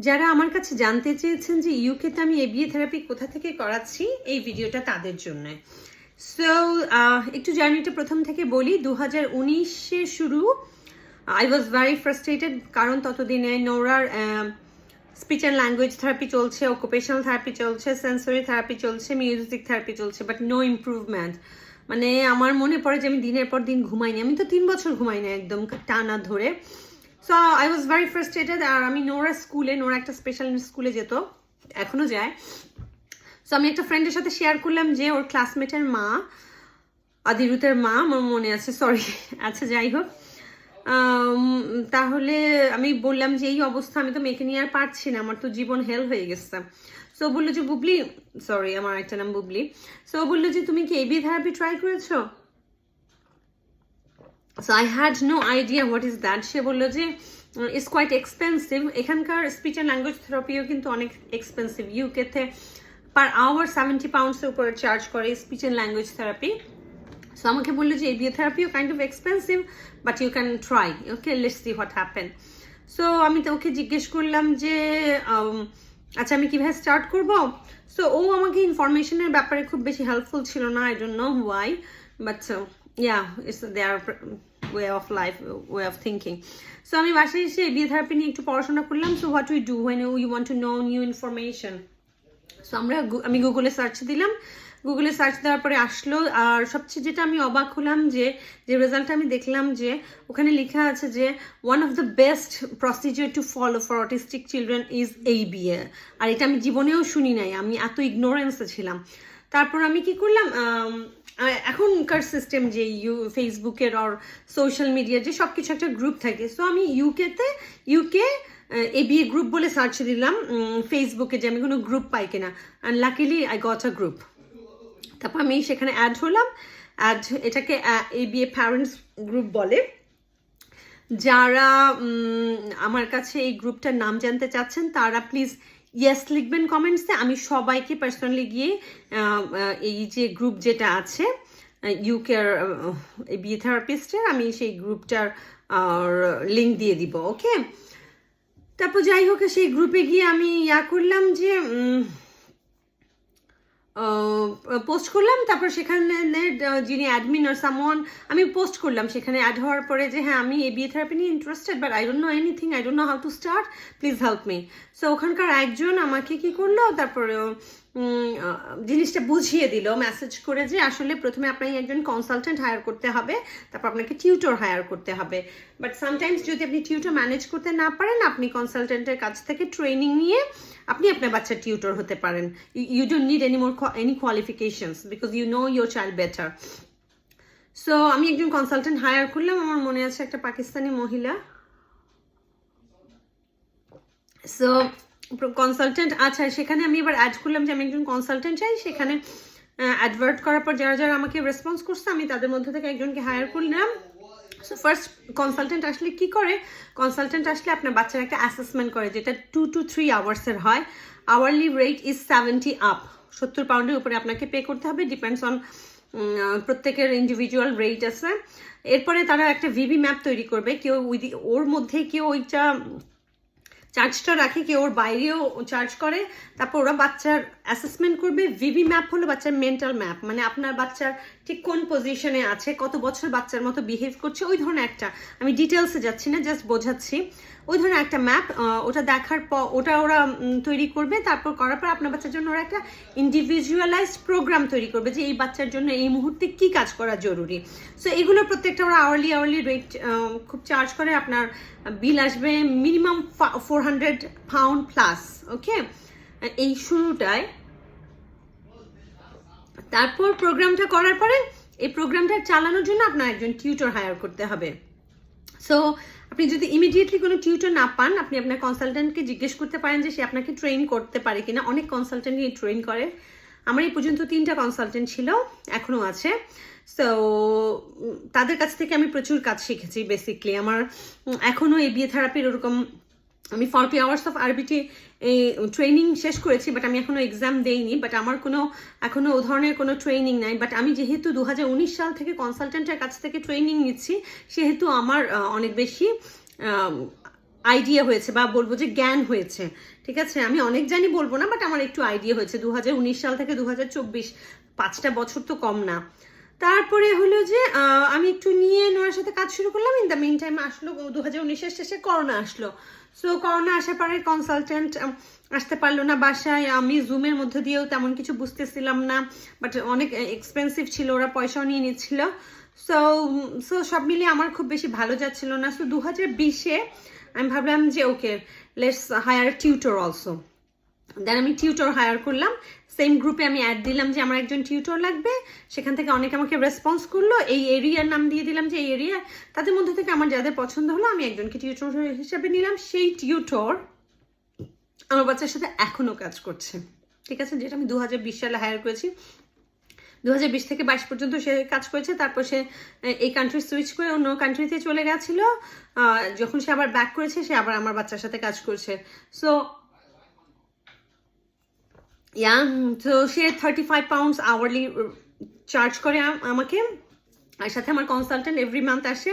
যারা আমার কাছে জানতে চেয়েছেন যে ইউকেতে আমি এবিএ থেরাপি কোথা থেকে করাচ্ছি, এই ভিডিওটা তাদের জন্য। সো একটু জার্নিটা প্রথম থেকে বলি। 2019-এ শুরু। আই ওয়াজ ভেরি ফ্রাস্ট্রেটেড, কারণ ততদিনে নোরার স্পিচ অ্যান্ড ল্যাঙ্গুয়েজ থেরাপি চলছে, অকুপেশনাল থেরাপি চলছে, সেন্সরি থেরাপি চলছে, মিউজিক থেরাপি চলছে, বাট নো ইমপ্রুভমেন্ট। মানে আমার মনে পড়ে যে আমি দিনের পর দিন ঘুমাইনি। আমি তো 3 বছর ঘুমাইনি একদম টানা ধরে। So I was very frustrated. আর আমি নোরা একটা স্পেশাল স্কুলে যেত, এখনো যায়। সো আমি একটা ফ্রেন্ডের সাথে শেয়ার করলাম যে ওর ক্লাসমেটের মা, আদিরুতের মা, আমার মনে আছে, সরি, আচ্ছা যাই হোক, তাহলে আমি বললাম যে এই অবস্থা, আমি তো মেয়েকে নিয়ে আর পারছি না, আমার তো জীবন হেল হয়ে গেছে। সো বললো যে বুবলি, সরি আমার একটা নাম বুবলি, সো বললো যে তুমি কি এবিএ থেরাপি ট্রাই করেছো? So I had no idea what is that. সে বললো যে ইটস কোয়াইট এক্সপেন্সিভ। এখানকার স্পিচ অ্যান্ড ল্যাঙ্গুয়েজ থেরাপিও কিন্তু অনেক এক্সপেন্সিভ। ইউকেতে পার আওয়ার 70 পাউন্ডসের উপরে চার্জ করে speech and language therapy. So আমাকে বললো যে এবিএ থেরাপিও kind of expensive, but you can try, okay, let's see what happen. So আমি তো ওকে জিজ্ঞেস করলাম যে আচ্ছা আমি কীভাবে স্টার্ট করবো। সো ও আমাকে ইনফরমেশনের ব্যাপারে খুব বেশি হেল্পফুল ছিল না, I don't know why, but yeah, it's their way of life, way of thinking. So আমি বাসায় এসে এবিএ থেরাপি নিয়ে একটু পড়াশোনা করলাম। So what we do when you want to know new information, so আমি গুগলে সার্চ দিলাম। গুগলে সার্চ দেওয়ার পরে আসলো, আর সবচেয়ে যেটা আমি অবাক হলাম যে রেজাল্টটা আমি দেখলাম যে ওখানে লেখা আছে যে one of the best procedure to follow for autistic children is ABA. আর এটা আমি জীবনেও শুনি নাই, আমি এত ইগনোরেন্সে ছিলাম। তারপর আমি কি করলাম, এখনকার সিস্টেম যে ফেসবুকের আর সোশ্যাল মিডিয়ার যে সব কিছু একটা গ্রুপ থাকে। সো আমি ইউকে এবিএ গ্রুপ বলে সার্চ দিলাম ফেসবুকে যে আমি কোনো গ্রুপ পাই কিনা, and luckily I got a group. তারপর আমি সেখানে অ্যাড হলাম। এটাকে এবিএ প্যারেন্টস গ্রুপ বলে। যারা আমার কাছে এই গ্রুপটার নাম জানতে চাচ্ছেন তারা প্লিজ ইয়েস লিখবেন কমেন্টসে। আমি সবাইকে পার্সোনালি গিয়ে এই যে গ্রুপ যেটা আছে ইউকের এবিএ থেরাপিস্টের, আমি সেই গ্রুপটার লিঙ্ক দিয়ে দিব, ওকে। তারপর যাই হোক, সেই গ্রুপে গিয়ে আমি করলাম যে পোস্ট করলাম। তারপর সেখানে যিনি অ্যাডমিন আর সামওয়ান, আমি পোস্ট করলাম সেখানে অ্যাড হওয়ার পরে যে হ্যাঁ আমি এবিএ থেরাপি নিয়ে interested, but I don't know anything, I don't know how to start, please help me. So ওখানকার একজন আমাকে কি করলো, তারপরে জিনিসটা বুঝিয়ে দিল মেসেজ করে যে আসলে প্রথমে আপনাকে একজন কনসালটেন্ট হায়ার করতে হবে, তারপর আপনাকে টিউটর হায়ার করতে হবে। বাট সামটাইমস যদি আপনি টিউটর ম্যানেজ করতে না পারেন, আপনি কনসালটেন্টের কাছ থেকে ট্রেনিং নিয়ে আপনি আপনার বাচ্চার টিউটর হতে পারেন। You don't need any qualifications because you know your child better. So আমি একজন কনসালটেন্ট হায়ার করলাম, আমার মনে আছে একটা পাকিস্তানি মহিলা। সো কনসালটেন্ট, আচ্ছা সেখানে আমি এবার অ্যাড করলাম যে আমি একজন কনসালটেন্ট চাই। সেখানে অ্যাডভার্ট করার পর যারা যারা আমাকে রেসপন্স করছে, আমি তাদের মধ্যে থেকে একজনকে হায়ার করলাম। সো ফার্স্ট কনসালটেন্ট আসলে কি করে, কনসালটেন্ট আসলে আপনার বাচ্চার একটা অ্যাসেসমেন্ট করে, যেটা 2 to 3 আওয়ার্সের হয়। আওয়ারলি রেট ইজ 70 আপ, 70 পাউন্ডের উপরে আপনাকে পে করতে হবে, ডিপেন্ডস অন প্রত্যেকের ইন্ডিভিজুয়াল রেট আছে। এরপরে তারা একটা ভিভি ম্যাপ তৈরি করবে, কেউ ওর মধ্যে কেউ ওইটা চার্জটা রাখে, কেউ ওর বাইরেও চার্জ করে। তারপর ওরা বাচ্চার অ্যাসেসমেন্ট করবে। ভিভি ম্যাপ হলো বাচ্চার মেন্টাল ম্যাপ, মানে আপনার বাচ্চার ঠিক কোন পজিশনে আছে, কত বছর বাচ্চার মতো বিহেভ করছে, ওই ধরনের একটা, আমি ডিটেলসে যাচ্ছি না, জাস্ট বোঝাচ্ছি, ওই ধরনের একটা ম্যাপ। ওটা দেখার পর ওটা ওরা তৈরি করবে। তারপর করার পর আপনার বাচ্চার জন্য ওরা একটা ইন্ডিভিজুয়ালাইজড প্রোগ্রাম তৈরি করবে যে এই বাচ্চার জন্য এই মুহূর্তে কি কাজ করা জরুরি। সো এগুলোর প্রত্যেকটা ওরা আওয়ারলি রেট খুব চার্জ করে। আপনার বিল আসবে মিনিমাম 400 পাউন্ড প্লাস, ওকে, এই শুরুটায়। তারপর প্রোগ্রামটা করার পরে এই প্রোগ্রামটা চালানোর জন্য আপনার একজন টিউটর হায়ার করতে হবে। সো আপনি যদি ইমিডিয়েটলি কোনো টিউটর না পান, আপনি আপনার কনসালটেন্টকে জিজ্ঞেস করতে পারেন যে সে আপনাকে ট্রেন করতে পারে কিনা। অনেক কনসালটেন্টই ট্রেন করে। আমার এই পর্যন্ত 3টা কনসালটেন্ট ছিল, এখনও আছে। সো তাদের কাছ থেকে আমি প্রচুর কাজ শিখেছি। বেসিকলি আমার এখনও এবিএ থেরাপির ওরকম, আমি 40 আওয়ার্স অফ আরবিটি ট্রেনিং শেষ করেছি, বাট আমি এখনও এক্সাম দেইনি। বাট আমার এখনও ও ধরনের কোনো ট্রেনিং নাই। বাট আমি যেহেতু 2019 সাল থেকে কনসালটেন্টের কাছ থেকে ট্রেনিং নিচ্ছি, সেহেতু আমার অনেক বেশি আইডিয়া হয়েছে বা বলবো যে জ্ঞান হয়েছে, ঠিক আছে? আমি অনেক জানি বলবো না, বাট আমার একটু আইডিয়া হয়েছে 2019 সাল থেকে 2024, 5টা বছর তো কম না। তারপরে হলো যে আমি একটু নিয়ে নোরার সাথে কাজ শুরু করলাম। ইন দ্য মিন টাইম আসলো 2019-এর শেষে করোনা আসলো। সো করোনা আসার পরে কনসালটেন্ট আসতে পারলো না বাসায়। আমি জুমের মধ্যে দিয়েও তেমন কিছু বুঝতেছিলাম না, বাট অনেক এক্সপেন্সিভ ছিল, ওরা পয়সাও নিয়ে নিচ্ছিল। সো সো সব মিলিয়ে আমার খুব বেশি ভালো যাচ্ছিল না। সো 2020-এ আমি ভাবলাম যে ওকে, লেটস হায়ার টিউটর অলসো। দেন আমি টিউটর হায়ার করলাম। সেম গ্রুপে আমি অ্যাড দিলাম যে আমার একজন টিউটর লাগবে। সেখান থেকে অনেকে আমাকে রেসপন্স করলো। এই এরিয়ার নাম দিয়ে দিলাম যে এই এরিয়া, তাদের মধ্যে থেকে আমার যাদের পছন্দ হলো আমি একজনকে টিউটর হিসেবে নিলাম। সেই টিউটর আমার বাচ্চার সাথে এখনো কাজ করছে, ঠিক আছে? যেটা আমি 2020 সালে হায়ার করেছি, 2020 থেকে 22 পর্যন্ত সে কাজ করেছে। তারপর সে এই কান্ট্রি সুইচ করে অন্য কান্ট্রিতে চলে গেছিল। যখন সে আবার ব্যাক করেছে, সে আবার আমার বাচ্চার সাথে কাজ করছে। সো তো সে 35 পাউন্ডস আওয়ারলি চার্জ করে আমাকে। আর সাথে আমার কনসালটেন্ট এভরি মান্থ আসে।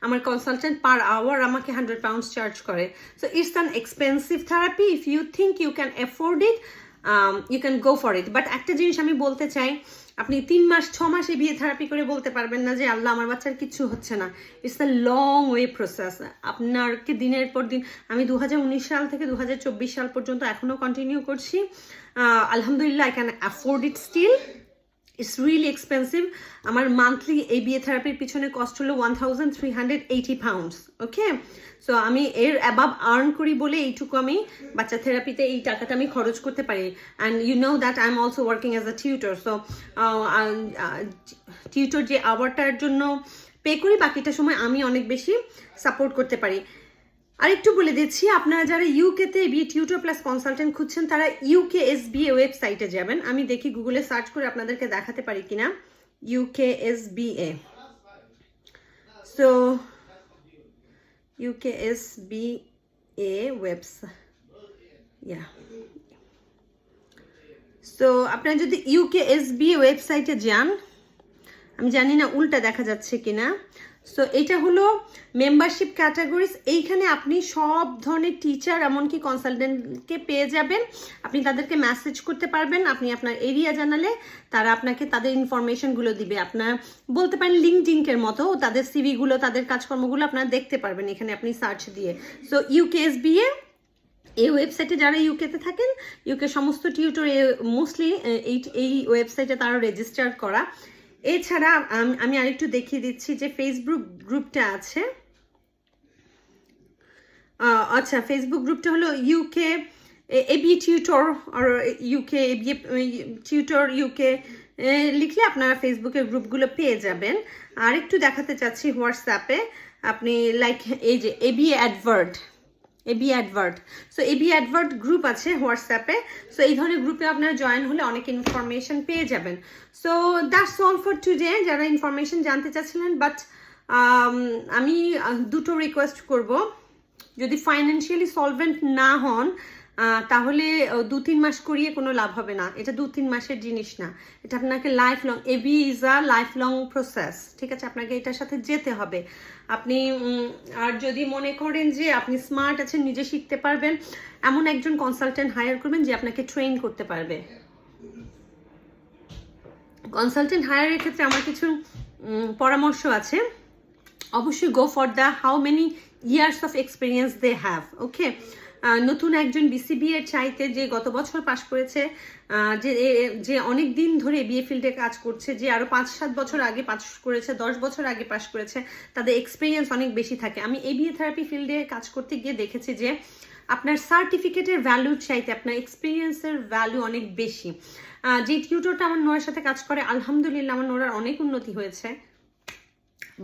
আমার কনসালটেন্ট পার আওয়ার আমাকে 100 পাউন্ডস চার্জ করে। So it's an expensive therapy. If you think you can afford it, you can go for it. But একটা জিনিস আমি বলতে চাই, আপনি 3 মাস 6 মাসে বিয়ে থেরাপি করে বলতে পারবেন না যে আল্লাহ আমার বাচ্চার কিচ্ছু হচ্ছে না। It's a long way process. আপনাকে দিনের পর দিন, আমি 2019 সাল থেকে 2024 সাল পর্যন্ত এখনও কন্টিনিউ করছি। আলহামদুলিল্লাহ, I can afford it still. It's really expensive. আমার মান্থলি এই বিয়ে থেরাপির পিছনে কস্ট হলো 1380 পাউন্ডস। ওকে, সো আমি এর অ্যাবাভ আর্ন করি বলে এইটুকু আমি বাচ্চা থেরাপিতে এই টাকাটা আমি খরচ করতে পারি। And you know that I am also working as a tutor. So tutor যে আওয়ারটার জন্য পে করি, বাকিটা সময় আমি অনেক বেশি সাপোর্ট করতে পারি। আরেকটু বলে দিচ্ছি, আপনারা যারা ইউকেতে বিয়ে টিউটর প্লাস কনসালটেন্ট খুঁজছেন, তারা UKSBA ওয়েবসাইটে যাবেন। আমি দেখি গুগলে সার্চ করে আপনাদেরকে দেখাতে পারি কিনা। UKSBA, so UKSBA website, so আপনারা যদি UKSBA ওয়েবসাইটে যান, আমি জানি না উল্টা দেখা যাচ্ছে কিনা। সো এটা হলো মেম্বারশিপ ক্যাটাগরিজ। এইখানে আপনি সব ধরনের টিচার এমনকি কনসালটেন্টকে পেয়ে যাবেন। আপনি তাদেরকে মেসেজ করতে পারবেন। আপনি আপনার এরিয়া জানালে তারা আপনাকে তাদের ইনফরমেশনগুলো দিবে। আপনার বলতে পারেন লিঙ্কডিনের মতো, তাদের সিভিগুলো, তাদের কাজকর্মগুলো আপনারা দেখতে পারবেন এখানে আপনি সার্চ দিয়ে। সো UKSBA এই ওয়েবসাইটে যারা ইউকেতে থাকেন, ইউকে সমস্ত টিউটর মোস্টলি এই ওয়েবসাইটে তারা রেজিস্টার করা। এছাড়া আমি আরেকটু দেখিয়ে দিচ্ছি যে ফেসবুক গ্রুপটা আছে। আচ্ছা, ফেসবুক গ্রুপটা হলো UK AB টিউটর আর UK AB টিউটর UK লিখলে আপনারা ফেসবুকের গ্রুপগুলো পেয়ে যাবেন। আর একটু দেখাতে চাচ্ছি হোয়াটসঅ্যাপে, আপনি লাইক এই যে AB advert, so AB advert group আছে হোয়াটসঅ্যাপে। সো এই ধরনের গ্রুপে আপনারা জয়েন হলে অনেক ইনফরমেশন পেয়ে যাবেন। So that's all for today. যারা ইনফরমেশন জানতে চাচ্ছিলেন, বাট আমি দুটো রিকোয়েস্ট করব, যদি ফাইন্যান্সিয়ালি সলভেন্ট না হন তাহলে 2-3 মাস করিয়ে কোনো লাভ হবে না। এটা 2-3 মাসের জিনিস না, এটা আপনাকে life long, AB is a life long process, ঠিক আছে? আপনাকে এটার সাথে যেতে হবে। আপনি আর যদি মনে করেন যে আপনি স্মার্ট আছেন, নিজে শিখতে পারবেন, এমন একজন কনসালটেন্ট হায়ার করবেন যে আপনাকে ট্রেন করতে পারবে। কনসালটেন্ট হায়ারের ক্ষেত্রে আমার কিছু পরামর্শ আছে। অবশ্যই go for the how many years of experience they have. Okay, নতুন একজন BCBA এর চাইতে যে গত বছর পাশ করেছে, যে অনেক দিন ধরে বিয়ে ফিল্ডে কাজ করছে, যে আরো 5-7 বছর আগে পাশ করেছে, 10 বছর আগে পাশ করেছে, তাদের এক্সপিরিয়েন্স অনেক বেশি থাকে। আমি এই বিয়ে থেরাপি ফিল্ডে কাজ করতে গিয়ে দেখেছি যে আপনার সার্টিফিকেটের ভ্যালুর চাইতে আপনার এক্সপিরিয়েন্সের ভ্যালু অনেক বেশি। যে টিউটরটা আমার নোরার সাথে কাজ করে, আলহামদুলিল্লাহ আমার নোরার অনেক উন্নতি হয়েছে।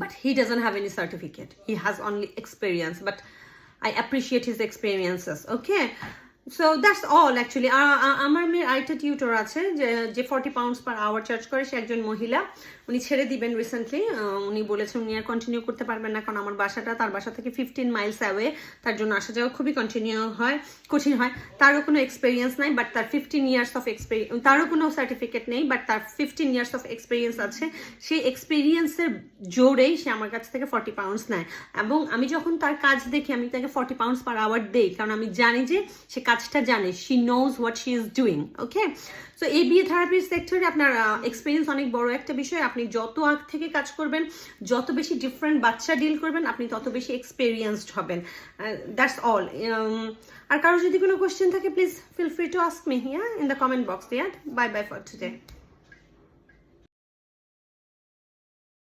But he doesn't have any certificate. He has only experience. But I appreciate his experiences. Okay. So that's all actually. আমার মেয়ের আরেকটা টিউটর আছে যে 40 পাউন্ডস পার আওয়ার চার্জ করে, সে একজন মহিলা, উনি ছেড়ে দিবেন রিসেন্টলি। উনি বলেছেন উনি আর কন্টিনিউ করতে পারবেন না, কারণ আমার বাসাটা তার বাসা থেকে 15 মাইলস অ্যাওয়ে, তার জন্য আসা যাওয়া খুবই কঠিন হয়। তারও কোনো এক্সপিরিয়েন্স নাই, বাট তার 15 ইয়ার্স অফ এক্সপিরিয়েন্স, তারও কোনো সার্টিফিকেট নেই, বাট তার 15 ইয়ার্স অফ এক্সপিরিয়েন্স আছে। সেই এক্সপিরিয়েন্সের জোরেই সে আমার কাছ থেকে 40 পাউন্ডস নেয়, এবং আমি যখন তার কাজ দেখি আমি তাকে 40 পাউন্ডস পার আওয়ার দেই, কারণ আমি জানি যে সে কাজটা জানে, she knows what she is doing. Okay, so এই বিয়ে থেরাপির সেক্টরে আপনার এক্সপিরিয়েন্স অনেক বড় একটা বিষয়। আপনি যত আগ থেকে কাজ করবেন, যত বেশি ডিফারেন্ট বাচ্চা ডিল করবেন, আপনি তত বেশি এক্সপিরিয়েন্সড হবেন। That's all. আর কারো যদি কোনো কোয়েশ্চেন থাকে, please feel free to ask me here in the comment box. Bye bye for today.